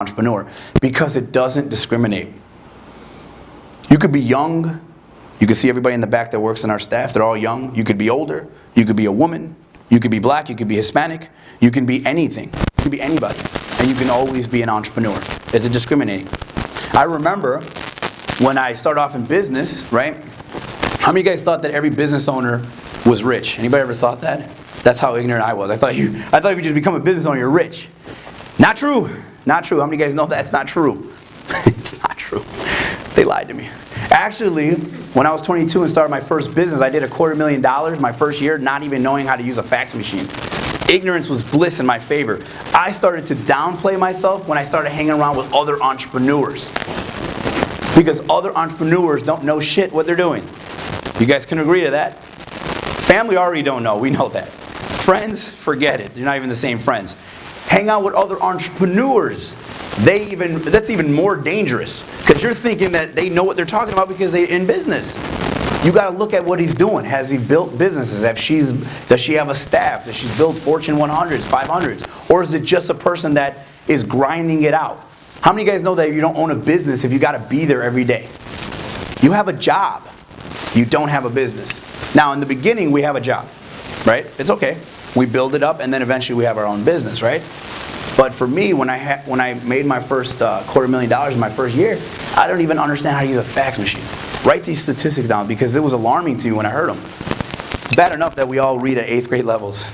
Entrepreneur, because it doesn't discriminate. You could be young, you can see everybody in the back that works in our staff, they're all young. You could be older, you could be a woman, you could be black, you could be Hispanic, you can be anything, you could be anybody, and you can always be an entrepreneur. Is it discriminating? I remember when I started off in business, right? How many of you guys thought that every business owner was rich? Anybody ever thought that? That's how ignorant I was. I thought if you just become a business owner, you're rich. Not true. Not true. How many of you guys know that's not true? It's not true. They lied to me. Actually, when I was 22 and started my first business, I did $250,000 my first year, not even knowing how to use a fax machine. Ignorance was bliss in my favor. I started to downplay myself when I started hanging around with other entrepreneurs. Because other entrepreneurs don't know shit what they're doing. You guys can agree to that? Family already don't know. We know that. Friends, forget it. They're not even the same friends. Hang out with other entrepreneurs. That's even more dangerous, because you're thinking that they know what they're talking about because they're in business. You got to look at what he's doing. Has he built businesses? Does she have a staff? Does she build Fortune 100s, 500s? Or is it just a person that is grinding it out? How many of you guys know that you don't own a business if you got to be there every day? You have a job. You don't have a business. Now, in the beginning, we have a job, right? It's okay. We build it up, and then eventually we have our own business, right? But for me, when I made my first $250,000 in my first year, I don't even understand how to use a fax machine. Write these statistics down, because it was alarming to me when I heard them. It's bad enough that we all read at 8th grade levels.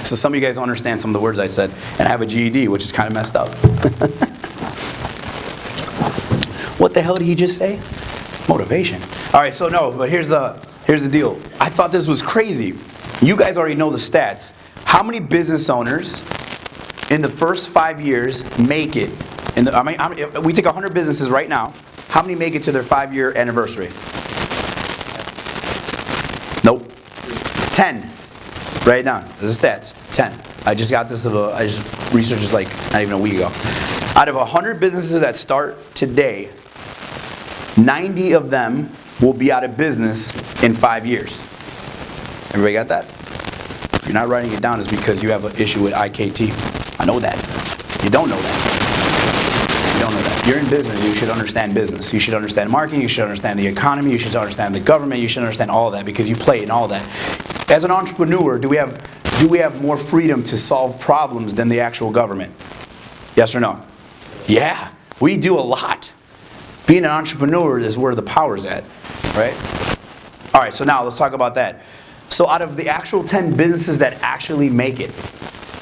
So some of you guys don't understand some of the words I said, and I have a GED, which is kind of messed up. What the hell did he just say? Motivation. All right, so no, but here's the deal. I thought this was crazy. You guys already know the stats. How many business owners in the first 5 years make it? We take 100 businesses right now. How many make it to their 5-year anniversary? Nope. 10. Write it down. This is stats. 10. I just got this. I just researched this like not even a week ago. Out of 100 businesses that start today, 90 of them will be out of business in 5 years. Everybody got that? If you're not writing it down, it's because you have an issue with A.K.A. I know that. You don't know that. You don't know that. You're in business. You should understand business. You should understand marketing. You should understand the economy. You should understand the government. You should understand all that, because you play in all that. As an entrepreneur, do we have more freedom to solve problems than the actual government? Yes or no? Yeah, we do a lot. Being an entrepreneur is where the power's at, right? All right, so now let's talk about that. So out of the actual 10 businesses that actually make it,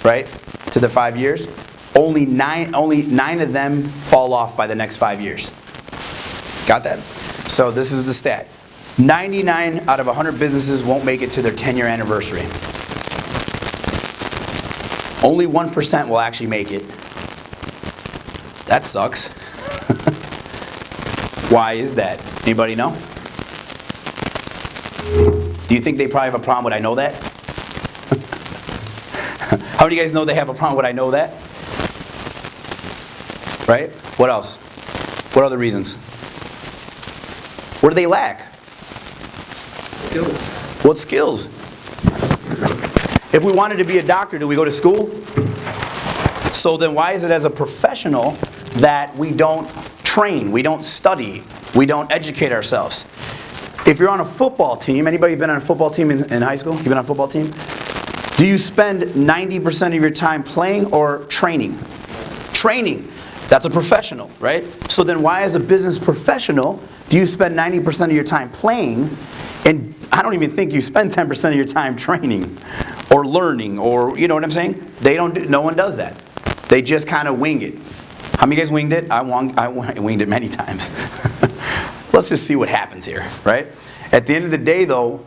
right, to the 5 years, only nine of them fall off by the next 5 years. Got that? So this is the stat. 99 out of 100 businesses won't make it to their 10-year anniversary. Only 1% will actually make it. That sucks. Why is that? Anybody know? Do you think they probably have a problem with I know that? How many of you guys know they have a problem with I know that? Right? What else? What other reasons? What do they lack? Skills. What skills? If we wanted to be a doctor, do we go to school? So then why is it as a professional that we don't train, we don't study, we don't educate ourselves? If you're on a football team, anybody been on a football team in high school? You been on a football team? Do you spend 90% of your time playing or training? Training. That's a professional, right? So then why as a business professional do you spend 90% of your time playing, and I don't even think you spend 10% of your time training or learning, or you know what I'm saying? No one does that. They just kind of wing it. How many of you guys winged it? I winged it many times. Let's just see what happens here, right? At the end of the day, though,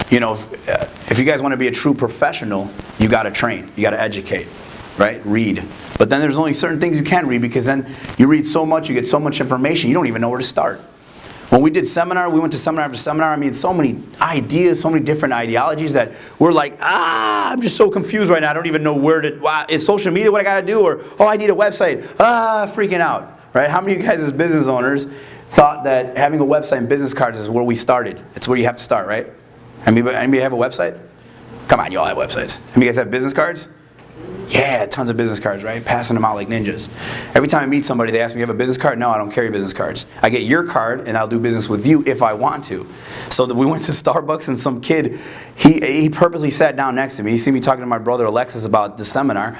you know, if you guys want to be a true professional, you got to train, you got to educate, right? Read. But then there's only certain things you can read, because then you read so much, you get so much information, you don't even know where to start. When we did seminar, we went to seminar after seminar. I mean, so many ideas, so many different ideologies that we're like, I'm just so confused right now. I don't even know where to, is social media what I got to do? Or, I need a website. Freaking out, right? How many of you guys as business owners thought that having a website and business cards is where we started? It's where you have to start, right? Anybody have a website? Come on, you all have websites. How many of you guys have business cards? Yeah, tons of business cards, right? Passing them out like ninjas. Every time I meet somebody, they ask me, you have a business card? No, I don't carry business cards. I get your card, and I'll do business with you if I want to. So we went to Starbucks, and some kid, he purposely sat down next to me. He seen me talking to my brother Alexis about the seminar,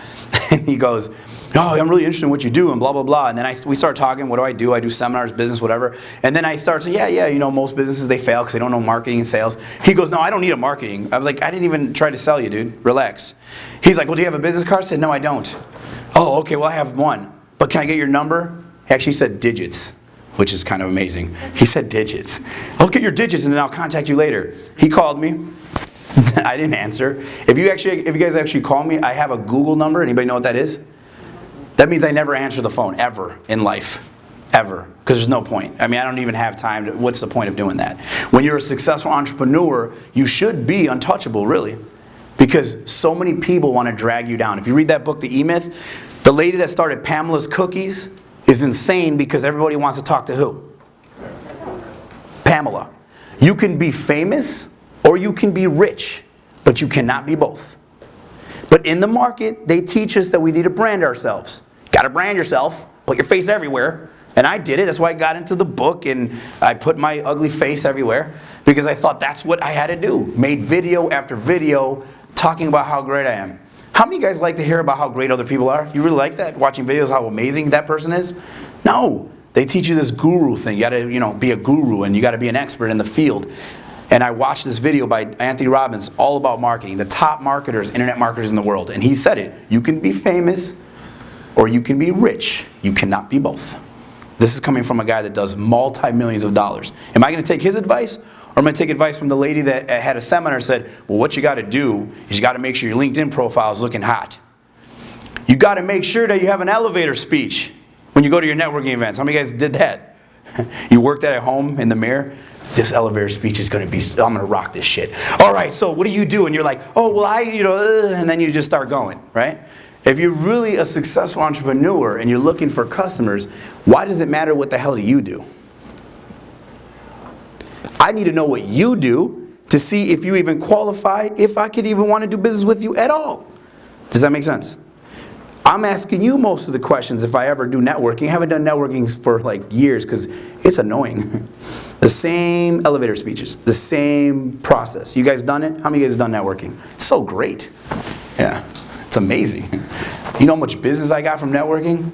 and he goes, oh, I'm really interested in what you do, and blah, blah, blah. And then we start talking, what do? I do seminars, business, whatever. And then I start saying, yeah, you know, most businesses, they fail because they don't know marketing and sales. He goes, no, I don't need a marketing. I was like, I didn't even try to sell you, dude. Relax. He's like, well, do you have a business card? I said, no, I don't. Oh, okay, well, I have one. But can I get your number? He actually said digits, which is kind of amazing. He said digits. I'll get your digits, and then I'll contact you later. He called me. I didn't answer. If you guys actually call me, I have a Google number. Anybody know what that is? That means I never answer the phone, ever, in life. Ever. Because there's no point. I mean, I don't even have time. What's the point of doing that? When you're a successful entrepreneur, you should be untouchable, really. Because so many people want to drag you down. If you read that book, The E-Myth, the lady that started Pamela's Cookies is insane because everybody wants to talk to who? Pamela. You can be famous or you can be rich, but you cannot be both. But in the market, they teach us that we need to brand ourselves. Got to brand yourself, put your face everywhere. And I did it. That's why I got into the book, and I put my ugly face everywhere because I thought that's what I had to do. Made video after video talking about how great I am. How many of you guys like to hear about how great other people are? You really like that? Watching videos how amazing that person is? No. They teach you this guru thing. You got to, be a guru, and you got to be an expert in the field. And I watched this video by Anthony Robbins all about marketing, the top marketers, internet marketers in the world. And he said it, you can be famous or you can be rich. You cannot be both. This is coming from a guy that does multi-millions of dollars. Am I going to take his advice? Or am I going to take advice from the lady that had a seminar and said, well, what you got to do is you got to make sure your LinkedIn profile is looking hot. You got to make sure that you have an elevator speech when you go to your networking events. How many guys did that? You worked at home in the mirror? This elevator speech is going to be, I'm going to rock this shit. All right, so what do you do? And you're like, oh, well, and then you just start going, right? If you're really a successful entrepreneur and you're looking for customers, why does it matter what the hell do you do? I need to know what you do to see if you even qualify, if I could even want to do business with you at all. Does that make sense? I'm asking you most of the questions if I ever do networking. I haven't done networking for like years because it's annoying. The same elevator speeches, the same process. You guys done it? How many of you guys have done networking? It's so great. Yeah, it's amazing. You know how much business I got from networking?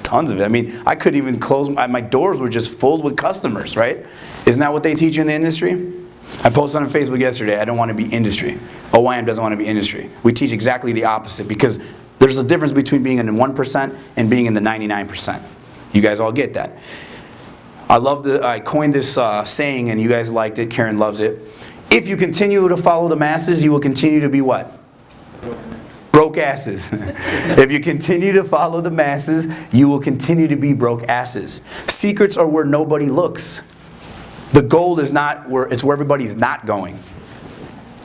Tons of it. I mean, I couldn't even close, my doors were just filled with customers, right? Isn't that what they teach you in the industry? I posted on Facebook yesterday, I don't want to be industry. OYM doesn't want to be industry. We teach exactly the opposite because there's a difference between being in the 1% and being in the 99%. You guys all get that. I coined this saying, and you guys liked it. Karen loves it. If you continue to follow the masses, you will continue to be what? Broke asses. If you continue to follow the masses, you will continue to be broke asses. Secrets are where nobody looks. The gold is not where, it's where everybody's not going.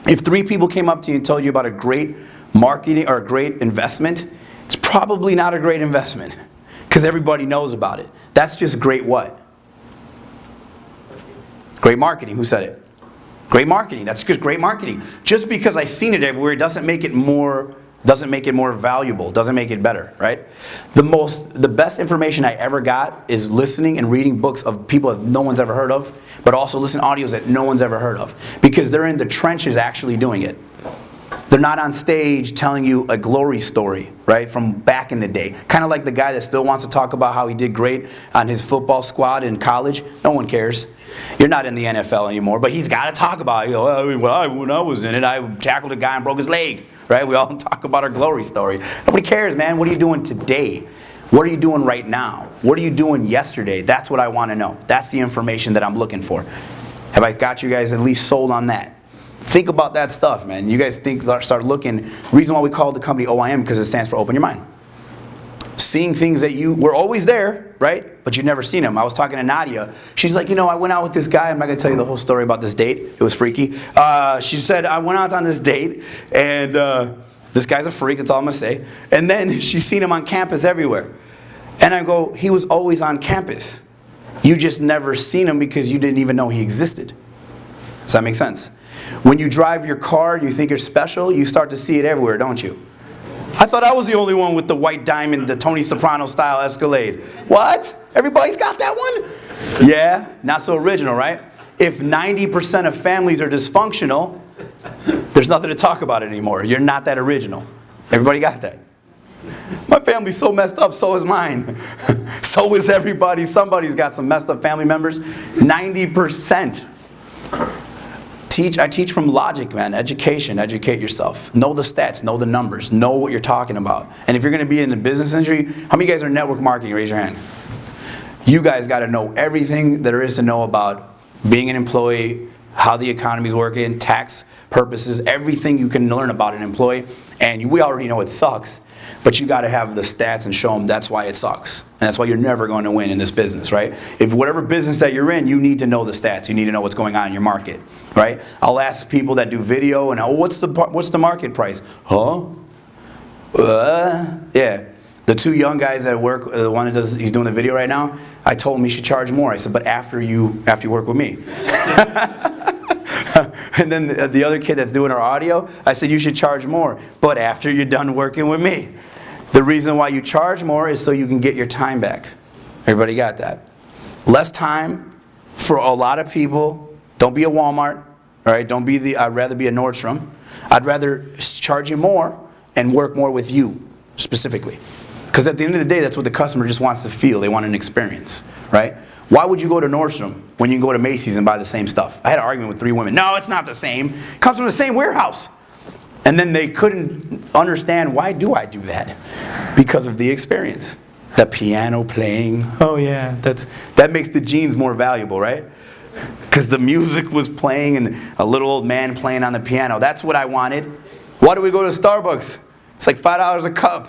If 3 people came up to you and told you about a great marketing or a great investment, it's probably not a great investment because everybody knows about it. That's just great what? Great marketing. Who said it? Great marketing. That's just great marketing. Just because I've seen it everywhere doesn't make it more valuable, doesn't make it better, right? The best information I ever got is listening and reading books of people that no one's ever heard of, but also listening to audios that no one's ever heard of because they're in the trenches actually doing it. They're not on stage telling you a glory story, right, from back in the day. Kind of like the guy that still wants to talk about how he did great on his football squad in college. No one cares. You're not in the NFL anymore, but he's got to talk about it. When I was in it, I tackled a guy and broke his leg, right? We all talk about our glory story. Nobody cares, man. What are you doing today? What are you doing right now? What are you doing yesterday? That's what I want to know. That's the information that I'm looking for. Have I got you guys at least sold on that? Think about that stuff, man. You guys start looking. The reason why we call the company OIM because it stands for Open Your Mind. Seeing things that you were always there, right? But you've never seen them. I was talking to Nadia. She's like, I went out with this guy. I'm not going to tell you the whole story about this date. It was freaky. She said, I went out on this date, and this guy's a freak. That's all I'm going to say. And then she's seen him on campus everywhere. And I go, he was always on campus. You just never seen him because you didn't even know he existed. Does that make sense? When you drive your car and you think you're special, you start to see it everywhere, don't you? I thought I was the only one with the white diamond, the Tony Soprano style Escalade. What? Everybody's got that one? Yeah, not so original, right? If 90% of families are dysfunctional, there's nothing to talk about anymore. You're not that original. Everybody got that? My family's so messed up, so is mine. So is everybody. Somebody's got some messed up family members. 90%. I teach from logic, man. Education. Educate yourself. Know the stats. Know the numbers. Know what you're talking about. And if you're going to be in the business industry, how many of you guys are network marketing? Raise your hand. You guys got to know everything there is to know about being an employee, how the economy's working, tax purposes, everything you can learn about an employee. And we already know it sucks, but you got to have the stats and show them that's why it sucks. And that's why you're never going to win in this business, right? If whatever business that you're in, you need to know the stats. You need to know what's going on in your market, right? I'll ask people that do video and, oh, what's the market price? Huh? Yeah. The two young guys that work, the one that he's doing the video right now, I told him he should charge more. I said, but after you work with me. And then the other kid that's doing our audio, I said, you should charge more, but after you're done working with me. The reason why you charge more is so you can get your time back. Everybody got that? Less time for a lot of people. Don't be a Walmart, all right? I'd rather be a Nordstrom. I'd rather charge you more and work more with you specifically. Because at the end of the day, that's what the customer just wants to feel. They want an experience, right? Why would you go to Nordstrom when you can go to Macy's and buy the same stuff? I had an argument with 3 women. No, it's not the same. It comes from the same warehouse. And then they couldn't understand, why do I do that? Because of the experience. The piano playing. Oh yeah, that makes the jeans more valuable, right? Because the music was playing and a little old man playing on the piano. That's what I wanted. Why do we go to Starbucks? It's like $5 a cup.